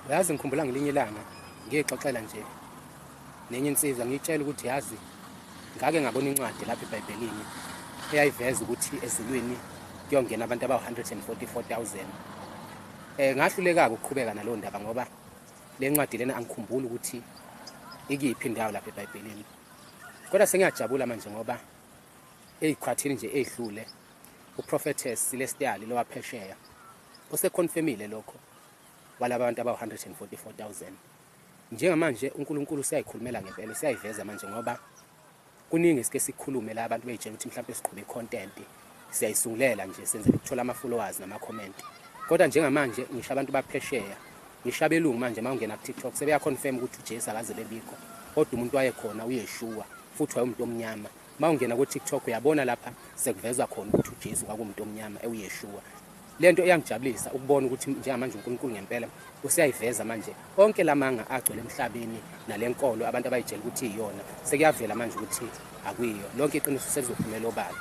Yazi ngikhumbula ngelinye ilanga ngixoxela nje nenye insizwa ngitshela ukuthi yazi ngake ngabona incwadi lapha eBhayibhelini eyayiveza ukuthi ezulwini kuyongena abantu abawu-144,000. Ngahluleka-ke ukuqhubeka nalowo ndaba ngoba le ncwadi lena angikhumbuli ukuthi ikiphi indawo lapha eBhayibhelini. Kodwa sengiyajabula manje ngoba ey'khathini nje ey'dlule uProphetess Celestial lo waphesheya usekhonfemile lokho walaba bantu abawu-144,000. Njengamanje uNkulunkulu siyayikhulumela ngempela, siyayiveza manje ngoba kuningi esike sikhulume la abantu bey'tshela ukuthi mhlawumbe siqhube i-content siyayisungulela nje senzela ukuthola ama-followers nama-comment. Kodwa njengamanje ngisho abantu baphesheya, ngisho abelungu manje uma ungena ku-TikTok sebeyakhonfirm ukuthi uJesu akaze bebikho, kodwa umuntu wayekhona uYeshua futhi wayemuntu omnyama. Uma ungena ku-TikTok uyabona lapha sekuvezwa khona ukuthi uJesu kwakumuntu omnyama uYeshua. Le nto iyangijabulisa ukubona ukuthi njengamanje uNkulunkulu ngempela usiyayiveza manje onke lamanga agcwele emhlabeni nale nkolo abantu abayitshela ukuthi iyona sekuyavela manje ukuthi akuyiyo. Lonke iqiniso selizophumela obala.